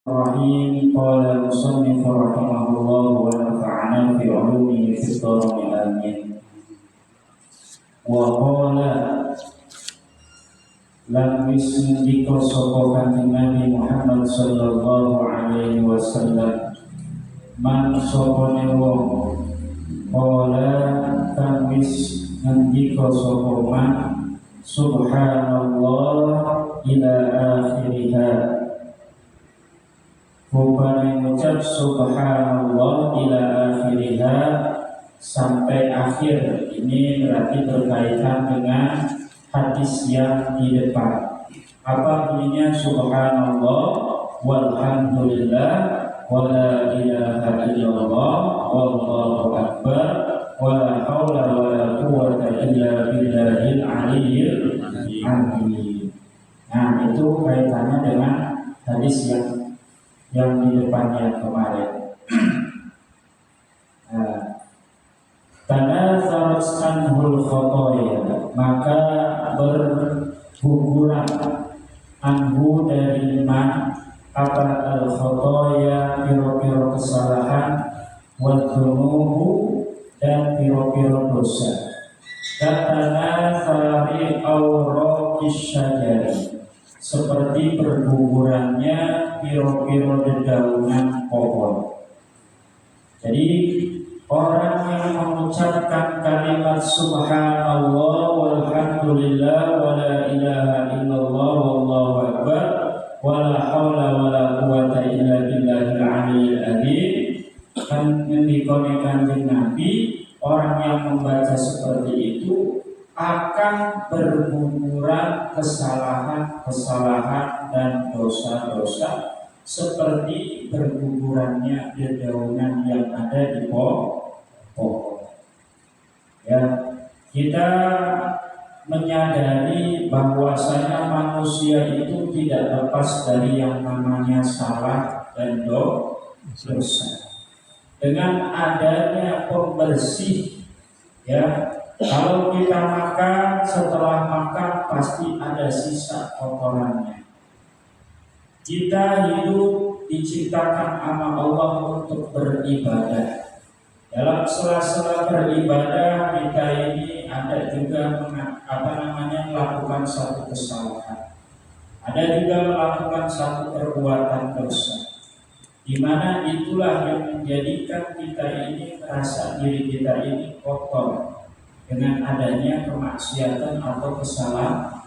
Rahim qala al-musannif rahimahullah wa nafa'ana fi 'ulumihi fid dharain amin. Wa qala lam yusndika sapa kanjeng Nabi Muhammad sallallahu alaihi wasallam man sapa wong qala kang wis ngendika sapa man subhanallah ila akhirih. Rupanya mengucap subhanallah ila akhiriha sampai akhir. Ini berarti berkaitan dengan hadis yang di depan. Apa bunyinya? Subhanallah walhamdulillah wala ilaha illallah wallahu akbar wala haula wala quwwata illa billahil aliyyil azim. Nah, itu kaitannya dengan hadis yang di depannya kemarin. Tanatharat anhul khotoya, maka berguguran anhu dari man apa al khotoya, piro-piro kesalahan, wal dhunubu dan piro-piro dosa. Katanathari awraqis syajari, seperti bergugurannya piro-piro dedaunan pohon. Jadi orang yang mengucapkan kalimat subhanallah walhamdulillah wala ilaha illallah wallahu akbar wala haula wala quwwata illa billahil aliyyil azim, kan dikonekan dengan Nabi, orang yang membaca seperti itu akan berguguran kesalahan dan dosa-dosa seperti bergugurannya dedaunan yang ada di pohon. Ya, kita menyadari bahwasanya manusia itu tidak lepas dari yang namanya salah dan dosa. Dengan adanya pembersih, ya, kalau kita makan, setelah makan pasti ada sisa kotorannya. Kita hidup diciptakan sama Allah untuk beribadah. Dalam sela-sela beribadah kita ini ada juga melakukan satu kesalahan. Ada juga melakukan satu perbuatan dosa. Di mana itulah yang menjadikan kita ini merasa diri kita ini kotor dengan adanya kemaksiatan atau kesalahan.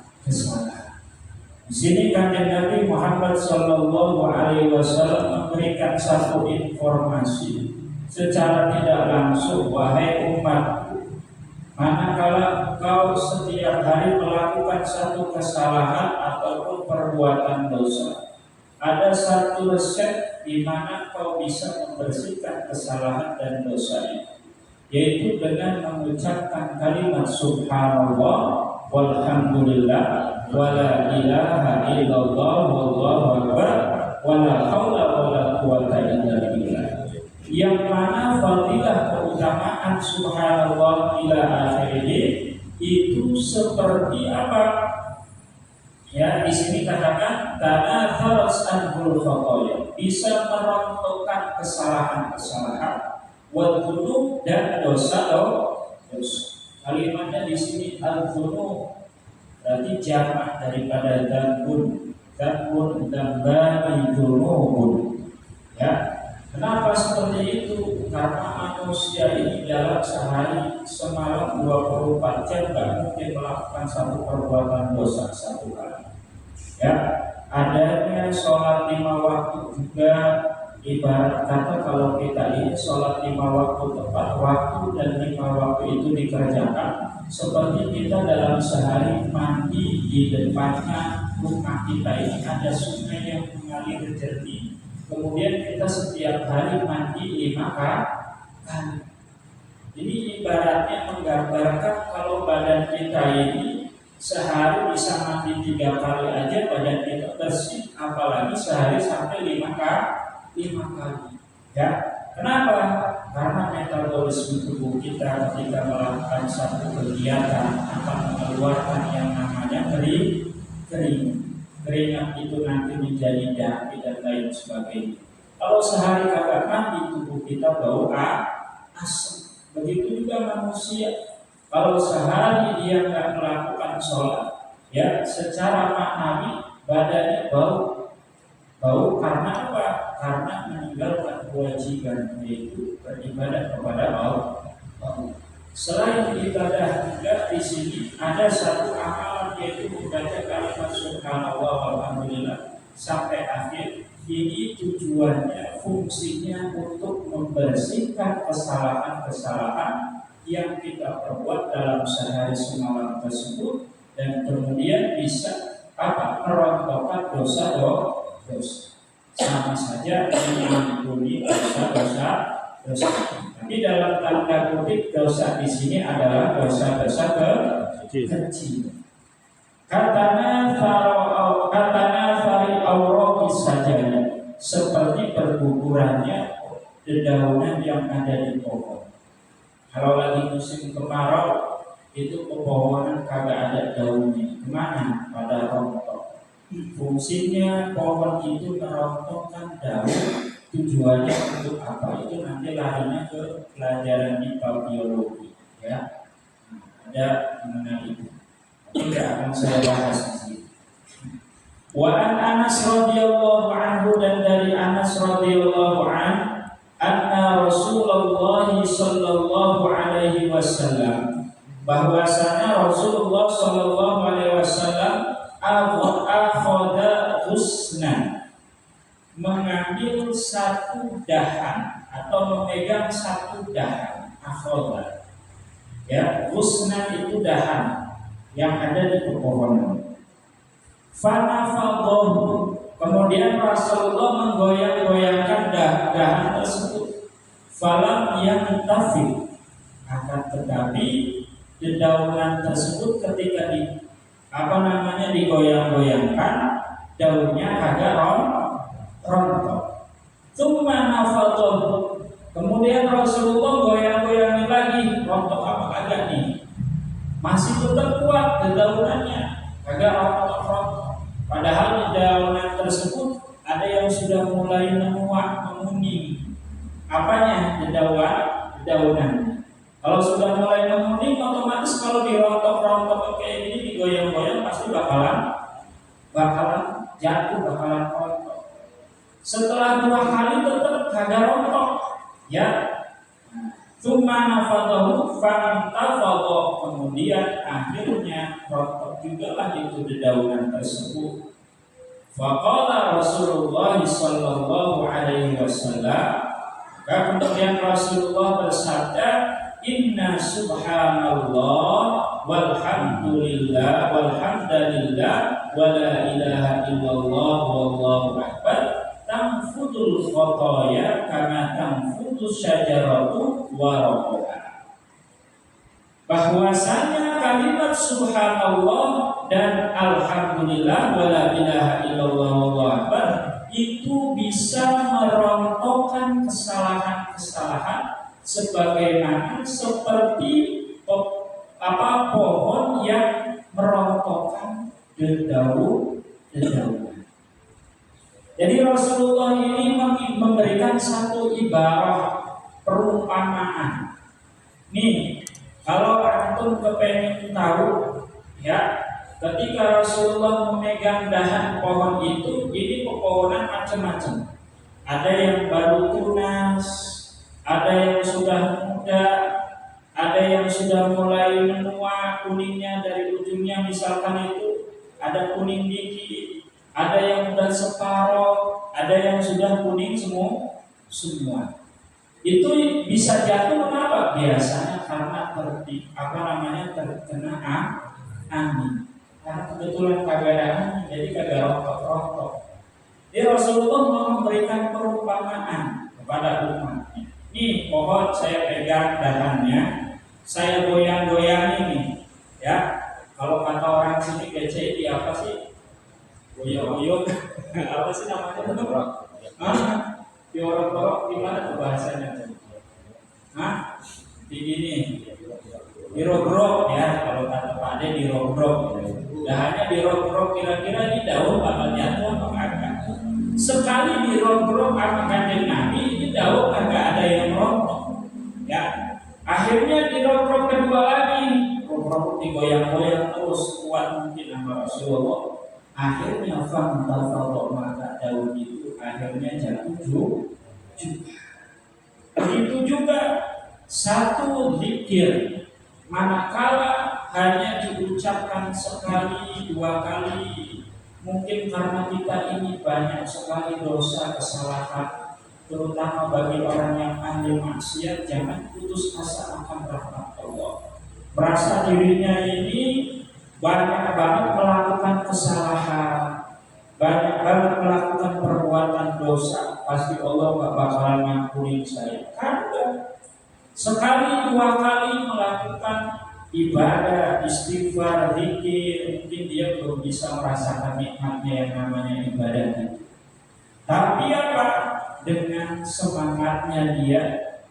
Di sini kanjeng Nabi Muhammad sallallahu alaihi wasallam memberikan satu informasi secara tidak langsung, wahai umatku, manakala engkau setiap hari melakukan satu kesalahan ataupun perbuatan dosa, ada satu resep di mana kau bisa membersihkan kesalahan dan dosa itu, yaitu dengan mengucapkan kalimat subhanallah walhamdulillah wala ilaha illallah wallahu akbar wala haula wala quwwata illa billah. Yang mana fadilah keutamaan subhanallah ila akhirih itu seperti apa? Ya, di sini katakan tanatharat anhul khotoya, bisa merontokkan kesalahan-kesalahan, wadhunub dan dosa-dosa. Kalimatnya di sini al-dhunub berarti jamak daripada dzambun dzambani dzunubun. Ya, kenapa seperti itu? Karena manusia ini dalam sehari semalam 24 jam tidak mungkin melakukan satu perbuatan dosa satu kali. Ya, adanya sholat 5 waktu juga. Ibarat kata kalau kita ini sholat 5 waktu tepat waktu dan 5 waktu itu dikerjakan, seperti kita dalam sehari mandi di depannya rumah kita ini ada sungai yang mengalir jernih. Kemudian kita setiap hari mandi 5 kali. Ini ibaratnya menggambarkan kalau badan kita ini sehari bisa mandi 3 kali aja badan kita bersih, apalagi sehari sampai 5 kali. Ya, kenapa? Karena metabolisme tubuh kita ketika melakukan satu kegiatan akan mengeluarkan yang namanya kering. keringat itu nanti menjadi daki dan lain sebagainya. Kalau sehari kagak mandi, tubuh kita bau asam. Begitu juga manusia. Kalau sehari dia nggak melakukan sholat, ya secara maknawi badannya bau. Bau karena apa? Karena meninggalkan kewajiban, yaitu beribadah kepada Allah. Selain ibadah juga di sini ada satu amalan, yaitu membaca kalimat subhanallah walhamdulillah sampai akhir. Ini tujuannya, fungsinya untuk membersihkan kesalahan-kesalahan yang kita perbuat dalam sehari semalam tersebut, dan kemudian bisa merontokkan dosa-dosa. Sama saja mengampuni dosa-dosa. Tapi dalam tanda kutip dosa di sini adalah dosa-dosa kecil. Katanya fari aurati saja, seperti bergugurannya dedaunan yang ada di pohon. Kalau lagi musim kemarau, itu pepohonan kagak ada daunnya. Kemana? Pada rontok. Fungsinya pohon itu merontokkan daun. Tujuannya untuk apa? Itu nanti larinya ke pelajaran MIPA biologi, ya. Ada mengenai itu. Tidak akan saya bahas di sini. Wa an Anas radhiyallahu anhu, dan dari Anas radhiyallahu anhu, anna Rasulullah sallallahu alaihi wasallam, bahwasanya Rasulullah sallallahu alaihi wasallam akhadha husnan, mengambil satu dahan atau memegang satu dahan. Akhadha, ya, husnan itu dahan yang ada di pepohonan. Fanafadhahu, kemudian Rasulullah menggoyang-goyangkan dahan tersebut. Falam yantafi, akan tetapi dedaunan tersebut ketika digoyang-goyangkan, daunnya kagak rontok. Tsumma nafadhahu, kemudian Rasulullah goyang-goyangin lagi, rontok apa kagak nih? Masih tetap kuat dedaunannya, kagak rontok-rontok. Padahal dedaunan tersebut ada yang sudah mulai menguak, menguning. Apanya? Dedaunan. Kalau sudah mulai menguning, otomatis kalau dirontok-rontok kayak gini, digoyang-goyang, pasti bakalan jatuh, bakalan rontok. Setelah 2 kali tetap kagak rontok, ya. Tsumma nafadahu fantafadha, kemudian akhirnya rontok juga lah itu dedaunan tersebut. Faqala Rasulullah sallallahu alaihi wasallam, kemudian Rasulullah bersabda, inna subhanallah walhamdulillah walhamdulillah wala ilaha illallah wallahu akbar, tanfudul khotoya kama tanfudus syajaratu waraqaha. Bahwasanya kalimat subhanallah dan alhamdulillah wala ilaha illallah wallahu akbar itu bisa merontokkan kesalahan-kesalahan sebagaimana seperti pohon yang merontokkan dedaunan. Jadi Rasulullah ini memberikan satu ibarat perumpamaan. Nih, kalau antum kepengen tahu, ya, ketika Rasulullah memegang dahan pohon itu, ini pepohonan macam-macam. Ada yang baru tunas, ada yang sudah muda, ada yang sudah mulai menua kuningnya dari ujungnya, misalkan itu ada kuning dikit. Ada yang sudah separoh, ada yang sudah kuning semua. Itu bisa jatuh kenapa? Biasanya karena terkena angin. Karena kebetulan kagak ada angin, jadi kagak rontok-rontok. Jadi Rasulullah memberikan perumpamaan kepada umatnya. Ini pohon saya pegang dahannya, saya goyang-goyang ini, ya. Kalau kata orang sini BCI apa sih? Goyang-goyang, apa sih namanya? Diorok-orok gimana tuh bahasanya? Begini, dirogrok ya, kalau kata Pak Ade dirogrok. Dahannya dirogrok, kira-kira ini daun apa rontok sama kanjeng Nabi ini jauh kagak ada yang rontok. Ya, akhirnya dirontok kedua lagi, rontok digoyang-goyang terus kuat mungkin sama Rasulullah. Akhirnya fantafadha maka daun itu akhirnya jatuh juga. Begitu juga satu zikir manakala hanya diucapkan sekali dua kali, mungkin karena kita ini banyak sekali dosa kesalahan, terutama bagi orang yang ahli maksiat, jangan putus asa akan rahmat Allah. Merasa dirinya ini banyak banget melakukan kesalahan, banyak banget melakukan perbuatan dosa, pasti Allah gak bakalan ngampuni saya. Karena sekali dua kali melakukan ibadah, istighfar, zikir, mungkin dia belum bisa merasakan nikmatnya yang namanya ibadah itu. Tapi apa? Dengan semangatnya dia,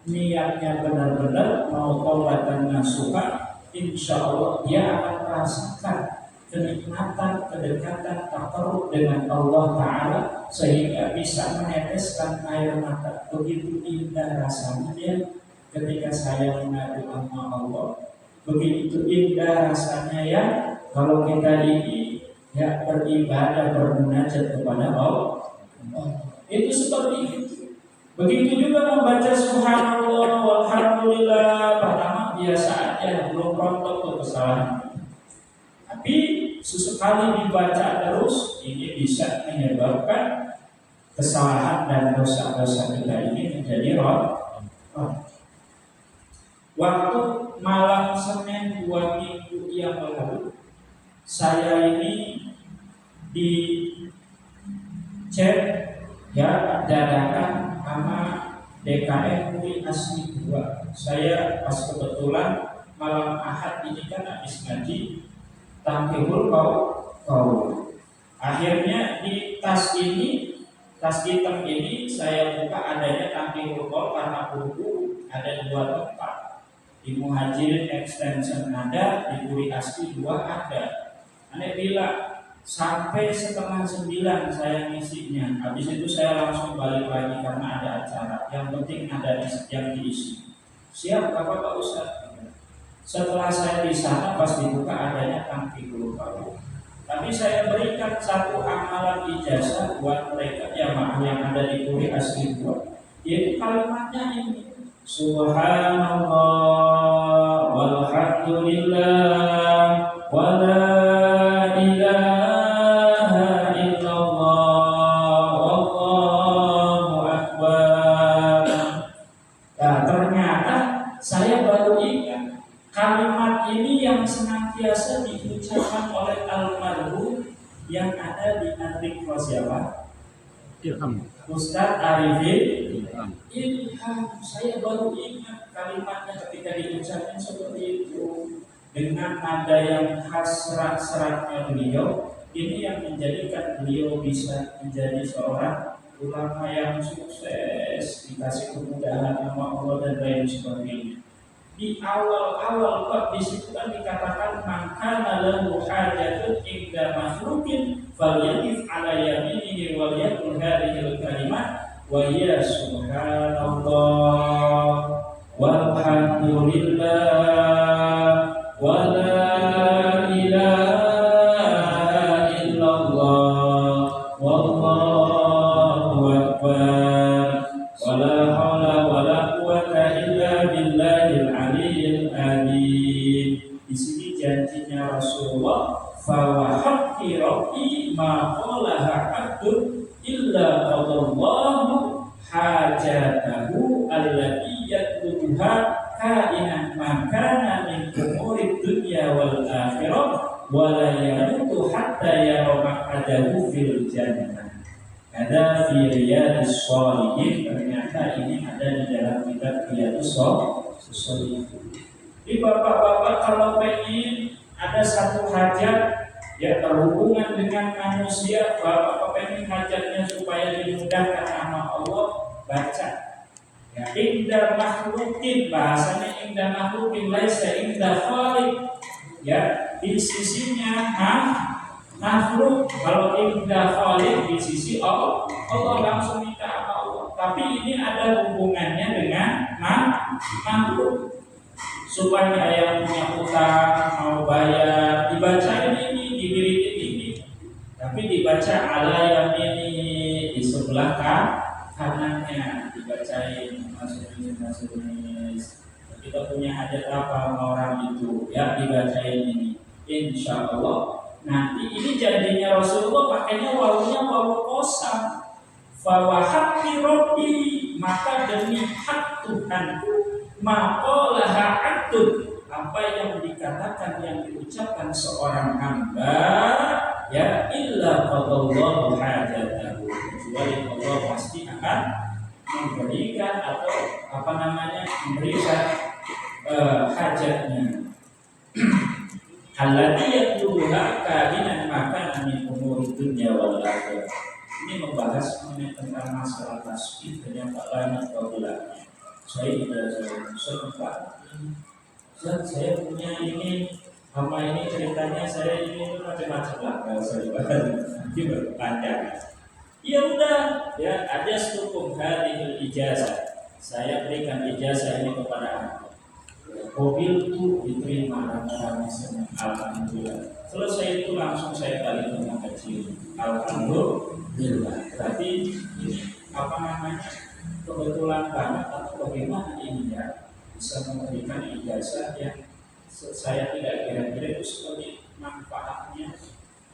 niatnya benar-benar mau taubat dan nasuha, insya Allah dia akan merasakan kenikmatan, kedekatan, takarrub dengan Allah Ta'ala, sehingga bisa meneteskan air mata. Begitu indah rasanya dia ketika saya mengadu sama Allah. Begitu indah rasanya ya kalau kita ini ya beribadah, bermunajat kepada Allah. Itu seperti itu. Begitu juga membaca subhanallah walhamdulillah, pertama biasa aja, belum rontok ke kesalahan. Tapi sesekali dibaca terus, ini bisa menyebabkan kesalahan dan dosa-dosa kita ini menjadi rontok. Waktu malam Senin 2 minggu yang lalu, saya ini dicek ya dadakan sama DKM UI Asli 2. Saya pas kebetulan malam Ahad ini kan habis ngaji Tangkibul kau. Akhirnya di tas hitam ini saya buka adanya Tangkibul kau karena buku ada 2 tempat. Di Muhajirin Extension ada, di UI Asli 2 ada. Aneh bilang sampai 8:30 saya ngisinya. Habis itu saya langsung balik lagi karena ada acara. Yang penting ada yang diisi. Siap Pak Ustaz. Setelah saya di sana pas dibuka adanya Tangkibul kau. Tapi saya berikan satu amalan ijazah buat mereka jamaah yang ada di UI Asli 2. Yaitu kalimatnya ini. Subhanallah walhamdulillah wala ilaha illallah wallahu akbar. Nah, ternyata saya baru ingat kalimat ini yang senantiasa diucapkan oleh almarhum yang ada di Antikwa siapa? Ilham. Ustaz Arifin Ilham. Saya baru ingat kalimatnya ketika diucapkan seperti itu dengan nada yang khas serat-seratnya beliau. Ini yang menjadikan beliau bisa menjadi seorang ulama yang sukses, dikasih kemudahan sama Allah dan lain sebagainya. Di awal-awal kok disitu kan dikatakan maka lahu hajatun inda makhluqin falyaqif ala yaminihi wal yaqul hadhihi kalimat wa hiya subhanallah walhamdulillah wa la ilaha illallah wallahu akbar wa la haula wa la quwwata illa billahil aliyyil azim. Di sini janjinya Rasulullah, fa wa haqqi rabbi ma qalaha abdun illa qadallahu hajatahu allati yatlubuha kainan makana min umurid dunya wal akhirah wa la yamutu hatta yara maq'adahu fil jannah. Ada fi Riyadhis Shalihin. Ternyata ini ada di dalam kitab Riyadhis Shalihin. Di bapak-bapak kalau pengen ada satu hajat ya berhubungan dengan manusia, bapak pengen hajatnya supaya dimudahkan sama Allah, baca ya indah makhlukin, bahasanya indah makhlukin laisa indah khaliq, ya di sisinya makhluk. Kalau indah khaliq di sisi Allah, Allah langsung minta sama tapi ini ada hubungannya dengan makhluk. Supaya yang punya utang mau bayar, dibaca ini, diberikan ini, tapi dibaca ala yang ini di sebelah kanannya, dibacain masukin. Kita punya hajat apa sama orang itu, ya dibacain ini. Insya Allah nanti ini janjinya Rasulullah pakainya wawunya wawu kosam. Fawahaqqi Rabbi, maka demi hak Tuhanku, maqalaha abdun, apa yang dikatakan yang diucapkan seorang hamba, ya illa qadallahu hajatahu, kecuali Allah pasti akan memberikan atau memberikan hajatnya. Allati yatlubuha kabinan maka min umuri dunya wal akhirah. Ini membahas mengenai tentang masalah tasbih ternyata banyak problemnya. Saya sempat, saya punya ini, apa ini ceritanya saya ini macam-macam lah kalau saya bahas nanti berpanjang. Ya udah, ya ada hukum hadil ijazah. Saya berikan ijazah ini kepada anda. Mobil itu diterima rame-rame semua. Alhamdulillah. Selesai itu langsung saya balik dengan kecil. Alhamdulillah. Berarti ini kebetulan banget atau bagaimana ini ya bisa memberikan ijazah yang saya tidak kira-kira itu seperti manfaatnya.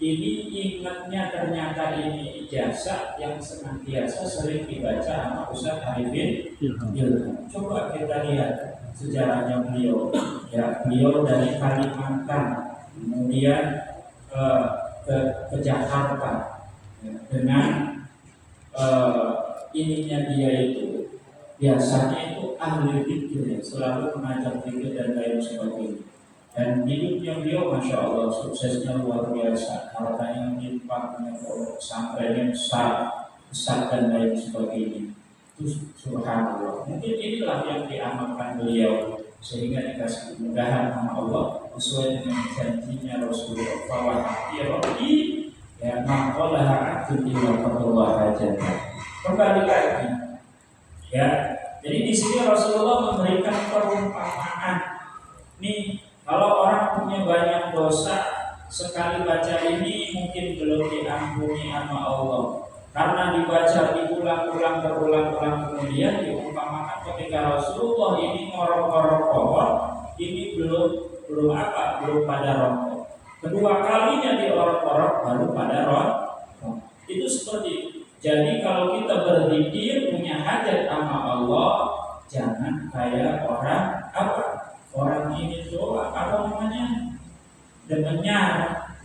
Ini ingatnya ternyata ini ijazah yang senantiasa sering dibaca sama Ustaz Arifin Ilham. Coba kita lihat sejarahnya beliau. Ya, beliau dari Kalimantan kemudian ke Jakarta, ya, dengan ininya dia itu biasanya itu ahli fikih, selalu mengajar fikih dan lain sebagainya. Dan hidupnya beliau masya Allah suksesnya luar biasa, hartanya melimpah, punya pesantren besar dan lain sebagainya. Itu subhanallah. Mungkin inilah yang diamalkan beliau sehingga dikasih kemudahan sama Allah sesuai dengan janjinya Rasulullah. Fawahaqqi Rabbi, ya maqalaha abdun illa qadallah hajatah. Kembali lagi, ya. Jadi di sini Rasulullah memberikan perumpamaan. Nih, kalau orang punya banyak dosa, sekali baca ini mungkin belum diampuni sama Allah. Karena dibaca berulang-ulang kemudian diumpamakan ketika Rasulullah ini ngorok-ngorok pohon, ini belum pada rokok. Kedua kalinya diorok-orok baru pada rokok. Itu seperti itu. Jadi kalau kita berzikir punya hajat sama Allah, jangan kayak orang ini tuh demennya,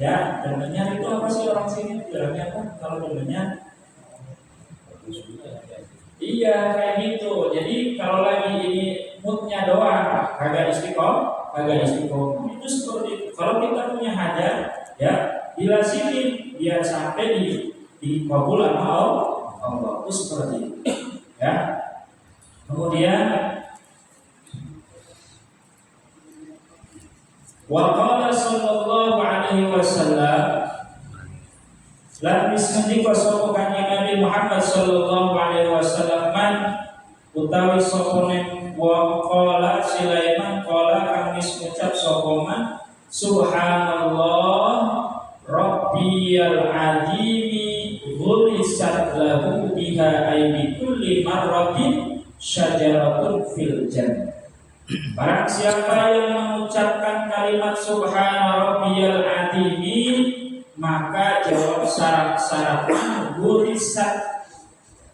ya demennya itu apa sih orang sini bilangnya apa kalau demennya? Iya kayak gitu. Jadi kalau lagi ini moodnya doang, kagak istiqomah. Itu seperti itu. Kalau kita punya hajat, ya bila sini biar sampai di kabul sama Allah, itu seperti itu. Ya. Kemudian wa qala sallallahu alaihi wasallam, lan bismika sapa kanjeng Nabi Muhammad sallallahu alaihi wasallam, man utawi sapa wa qala Sulaiman qala kang wis ngucap sapa man subhanallah rabbiyal azimi ghulisat lahu biha aybi kulli marratin syajaratun fil jannah. Barang siapa yang mengucapkan kalimat subhana rabbiyal azimi, maka jawab syarat-syaratnya gurisat,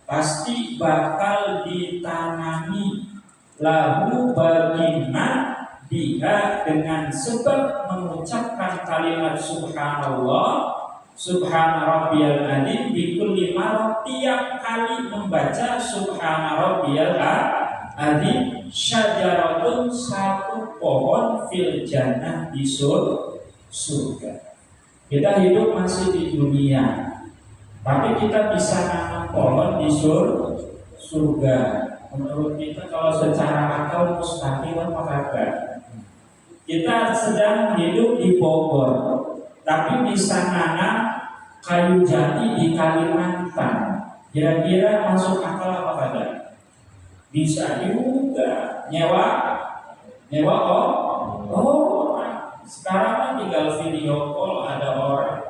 pasti bakal ditanami lahu bagiman biha, dengan sebab mengucapkan kalimat subhanallah subhana rabbiyal azim bi kulli marrah, tiap kali membaca subhana rabbiyal azim syajaratun, satu pohon fil jannah, di surga. Kita hidup masih di dunia, tapi kita bisa nanam pohon di surga. Menurut kita kalau secara akal mustahil apa kagak? Kita sedang hidup di Bogor, tapi bisa nanam kayu jati di Kalimantan. Kira-kira masuk akal apa kagak? Bisa juga nyewa orang. Sekarang kan tinggal video call, ada orang,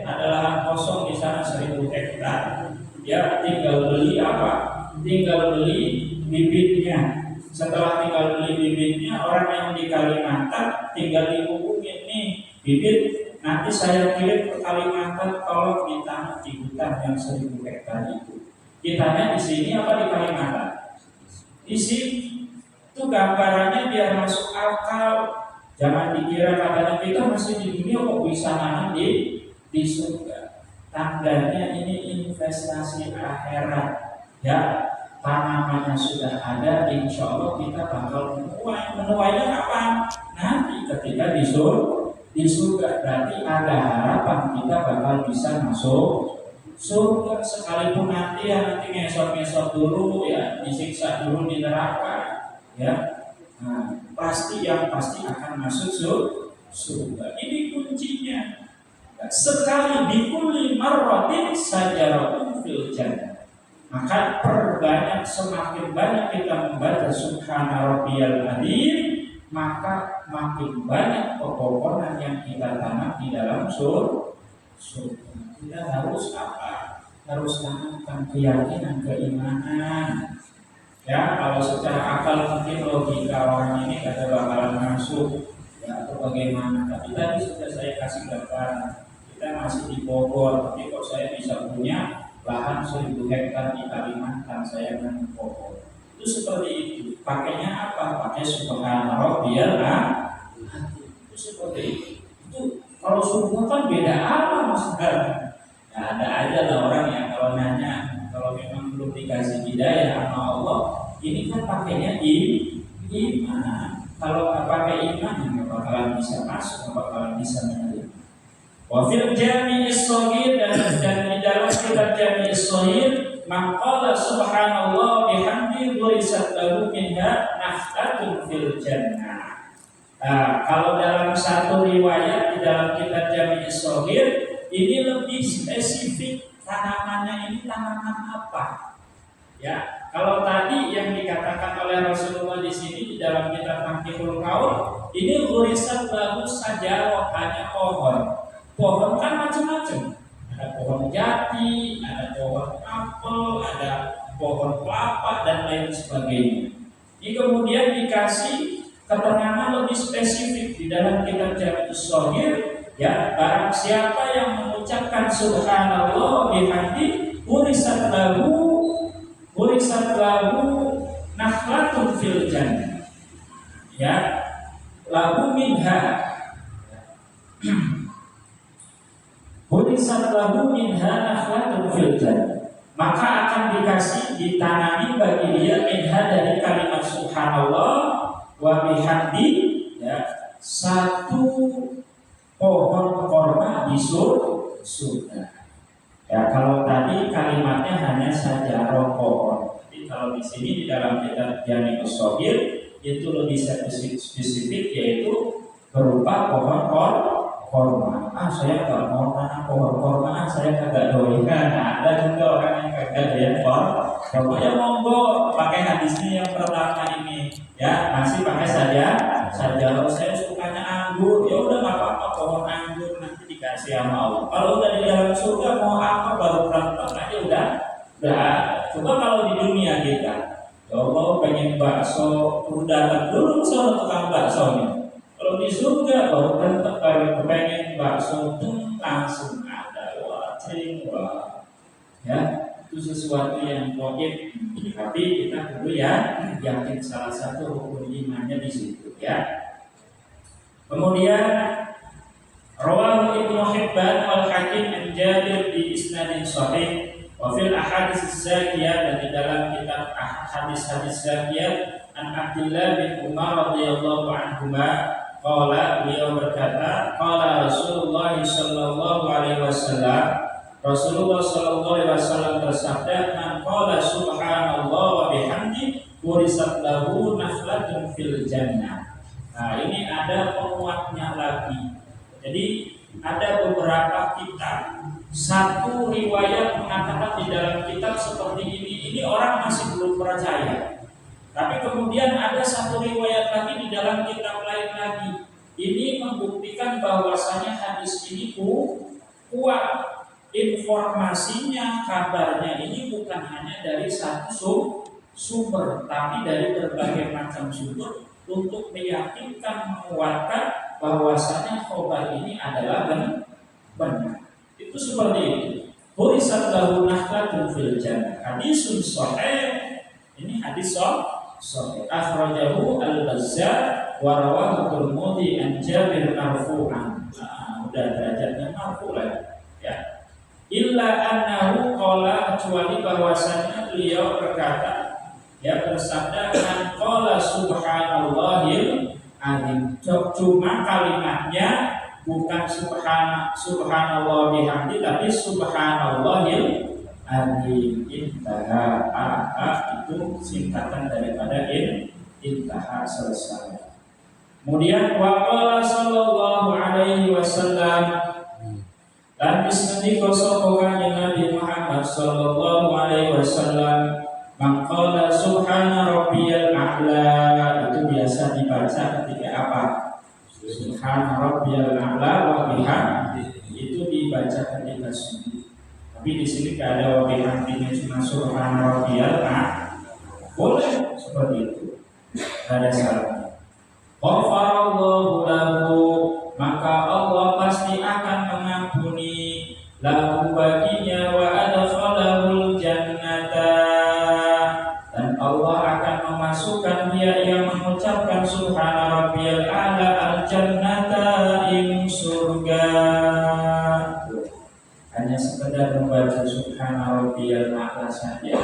ada lahan kosong di sana 1000 hektar. Ya, tinggal beli apa? Tinggal beli bibitnya. Setelah tinggal beli bibitnya, orang yang di Kalimantan tinggal dihubungin nih bibit. Nanti saya kirim ke Kalimantan, tolong ditanam di hutan yang 1000 hektar itu. Ditanya di sini apa di Kalimantan? Di sini. Itu gambarannya biar masuk akal. Jangan dikira katanya kita masih di dunia kok bisa nanam di surga. Tandanya ini investasi akhirat. Ya, tanamannya sudah ada, insya Allah kita bakal menuai. Menuainya kapan? Nanti ketika di surga. Berarti ada harapan kita bakal bisa masuk surga. Sekalipun nanti ngesot-ngesot dulu ya, disiksa dulu di neraka ya. Nah, pasti akan masuk surga. Ini kuncinya. Sekali bikulli marratin sajaratun fil jannah. Maka semakin banyak kita membaca Subhana Rabbiyal Adzim, maka makin banyak pepohonan yang kita tanam di dalam surga. Kita harus apa? Harus tanamkan keyakinan, keimanan. Ya, kalau secara akal mungkin logika orang ini kata bakalan masuk, ya atau bagaimana. Tapi tadi sudah saya kasih gambaran. Kita masih di Bogor, tapi kok saya bisa punya lahan 1000 hektar di Kalimantan, saya nanam pohon. Itu seperti itu. Pakainya apa? Pakai Subhana Rabbiyal Adzim. Itu seperti itu. Itu kalau surga kan beda apa maksudnya? Ya, ada aja lah orang yang kalau nanya, kalau memang belum dikasih hidayah sama Allah, ini kan pakainya iman. Kalau nggak pakai iman, nggak bakalan bisa masuk, nggak bakalan bisa menerima. Wafil Jami'is Shaghir, dan di dalam kitab Jami'is Shaghir, maqala subhanallah bihamdi ghurisat lahu minha naftatun fil jannah. Kalau dalam satu riwayat di dalam kitab Jami'is Shaghir, ini lebih spesifik tanamannya ini tanaman apa? Ya, kalau tadi yang dikatakan oleh Rasulullah di sini di dalam kitab Tankihul Qaul, ini ghurisat lahu sajarah, hanya pohon. Pohon kan macam-macam. Ada pohon jati, ada pohon apel, ada pohon kelapa dan lain sebagainya. Ini kemudian dikasih keterangan lebih spesifik di dalam kitab Jami'us Shaghir, ya, barang siapa yang mengucapkan subhanallah bihamdi ghurisat lahu nakhlatun fil jannah. Ya, lahu minha Hurisat lahu minha nakhlatun fil jannah. Maka akan ditanami bagi dia minha dari kalimat subhanallah wa bihamdi, ya, satu pohon korma di surga. Ya, kalau tadi kalimatnya hanya saja pohon. Jadi kalau di sini di dalam kitab Jami'us Shaghir itu lebih spesifik, yaitu berupa pohon korma. Saya nggak mau tanam pohon korma, saya kagak doyan. Ada juga orang yang kagak doyan korma. Pokoknya monggo pakai hadisnya yang pertama ini, ya, masih pakai saja. Kalau saya sukanya anggur, ya udah nggak apa-apa, pohon anggur nanti dikasih sama Allah. Kalau udah di dalam surga mau apa baru pelan-pelan aja udah. Coba kalau di dunia kita, ya Allah pengen bakso, udah dulu soal tukang baksonya. Kalau di surga baru pengen bakso langsung ada, wah, ya, itu sesuatu yang gaib. Tapi kita perlu ya yakin salah satu rukun imannya di situ, ya. Kemudian rawahu Ibnu Hibban wal Hakim an Jabir bi isnadin sahih wa fil ahadits az-zakiyah, dan di dalam kitab hadis-hadis zakiyah an Abdullah bin Umar radhiyallahu anhuma qala, beliau berkata, qala Rasulullah sallallahu alaihi wasallam, Rasulullah sallallahu alaihi wasallam bersabda, man qala subhanallah wa bihamdi ghurisat lahu nakhlatun fil jannah. Nah, ini ada penguatnya lagi. Jadi ada beberapa kitab. Satu riwayat mengatakan di dalam kitab seperti ini orang masih belum percaya. Tapi kemudian ada satu riwayat lagi di dalam kitab lain lagi. Ini membuktikan bahwasanya hadis ini kuat. Informasinya, kabarnya ini bukan hanya dari satu sumber, tapi dari berbagai macam sumber untuk meyakinkan, menguatkan bahwasanya khobar ini adalah benar. Itu seperti itu. Hurisat lahu nahlatun fil jannah. Hadisun sahih. Ini hadis sahih. Akhrajahu al-Bazzar wa rawahu Tirmidzi an Jabir marfu'an. Udah derajatnya marfu' lagi. Ya. Illa annahu qala, kecuali bahwasanya beliau berkata, ya bersabda, an qala subhanallahil azim. Cuma kalimatnya bukan subhanallah bihamdi, tapi subhanallahil azim. Intaha, itu singkatan daripada intaha, selesai. Kemudian waqala sallallahu alaihi wasallam, dan bismillah kosokokan Nabi Muhammad sallallahu alaihi wasallam, maqala subhana rabbiyal a'la, itu biasa dibaca ketika apa? Subhana rabbiyal a'la wa bihamdi, itu dibaca ketika sujud. Tapi di sini tidak ada wa bihamdinya, cuma subhana rabbiyal a'la. Boleh seperti itu, tidak ada salahnya. Ghafarallahu lahu, maka Allah pasti akan mengampuni lahu baginya, wa adkhalahul jannata, dan Allah akan memasukkan dia yang mengucapkan subhana rabbiyal a'la al-jannata, ing surga. Hanya sekedar membaca subhana rabbiyal a'la saja,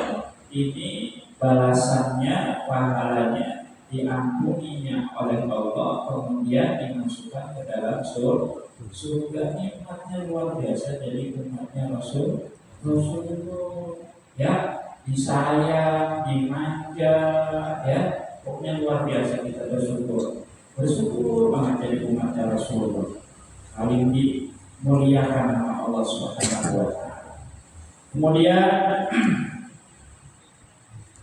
ini balasannya, pahalanya diampuninya oleh Allah, kemudian dimasukkan ke dalam surga. Nikmatnya luar biasa. Jadi umatnya Rasulullah, ya, disayang, dimanja, ya, pokoknya luar biasa. Kita bersyukur banget jadi umatnya Rasulullah, saling dimuliakan sama Allah Subhanahu wa taala. Kemudian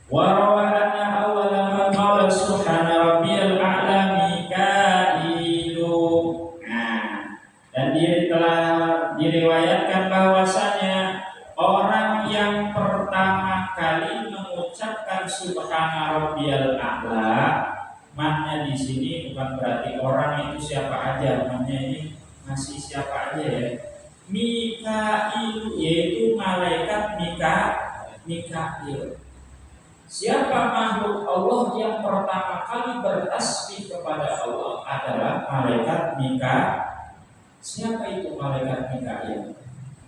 warawana awala man qala subhana rabbiyal a'la Mikailu. Dan dia telah diriwayatkan bahwasanya orang yang pertama kali mengucapkan subhana rabbiyal a'la, makna di sini bukan berarti orang itu siapa aja, makna ini masih siapa aja ya. Mikail, yaitu malaikat Mikail. Siapa makhluk Allah yang pertama kali bertasbih kepada Allah adalah malaikat Mikail. Siapa itu malaikat Mikail?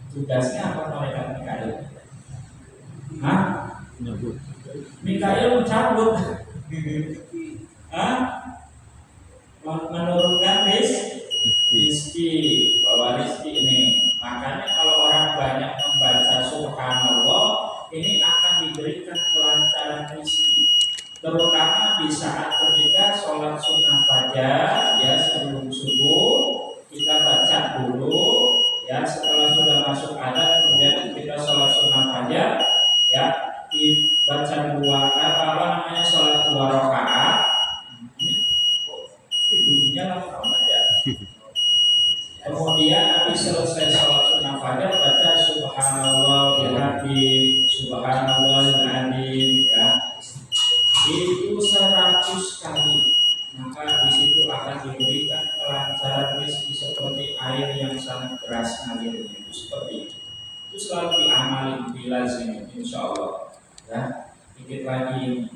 Tugasnya apa malaikat Mikail? Mikail mencabut, menurunkan rizki, bawa rizki ini. Makanya kalau orang banyak membaca subhanallah, ini akan diberikan kelancaran rezeki, terutama di saat ketika sholat sunnah fajar, ya, sebelum subuh kita baca dulu, ya, setelah sudah masuk adzan kemudian kita sholat sunnah fajar, ya, dibaca sholat 2 rakaat. Ini bunyinya lama aja. Kemudian habis selesai sholat sunnah fajar baca subhanallah bihamdi, subhanallahil azim, ya. Itu 100 kali. Maka di situ akan diberikan kelancaran rezeki seperti air yang sangat deras mengalirnya. Itu seperti itu. Itu selalu diamali, dilazimi, insya Allah. Ya, dikit lagi.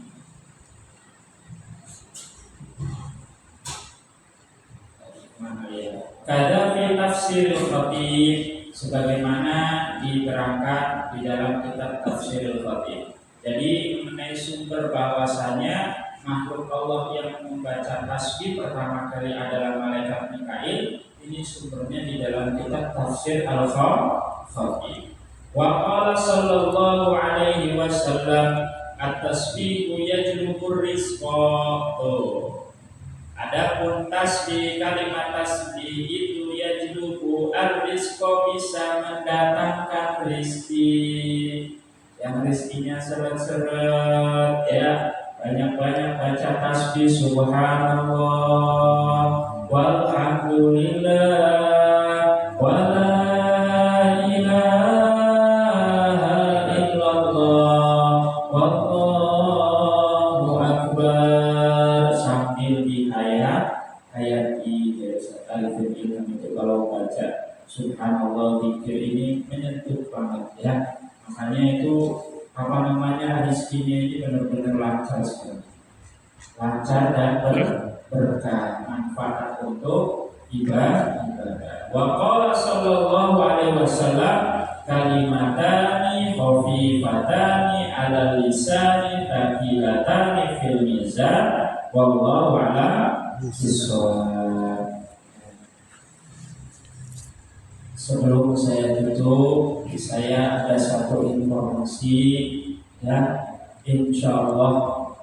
Mana ya? Kada fi tafsiril khatib, sebagaimana diterangkan di dalam kitab Tafsiril Khatib. Jadi mengenai sumber bahwasanya makhluk Allah yang membaca tasbih pertama kali adalah malaikat Mikail, ini sumbernya di dalam kitab Tafsir Al-Khatib. Wa qala sallallahu alaihi wasallam, at-tasbihu yajlubur rizqa. Adapun tasbih, kalimat tasbih itu yajlubu ar-rizqa, bisa mendatangkan rezeki. Yang rezekinya seret-seret, ya, banyak-banyak baca tasbih subhanallah walhamdulillah wala ilaha illallah wallahu akbar sambil dihayati ya sekali itu kalau baca subhanallah zikir ini menyentuh banget ya. Makanya itu rezekinya ini benar-benar lancar sekali, lancar dan berkah, manfaat untuk ibadah. Wa qala sallallahu alaihi wasallam kalimatani khafifatani ala lisani thaqilatani fil mizan wallahu a'lam bishawab. Sebelum saya tutup, saya ada satu informasi ya, insya Allah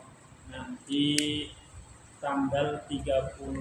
nanti tanggal 30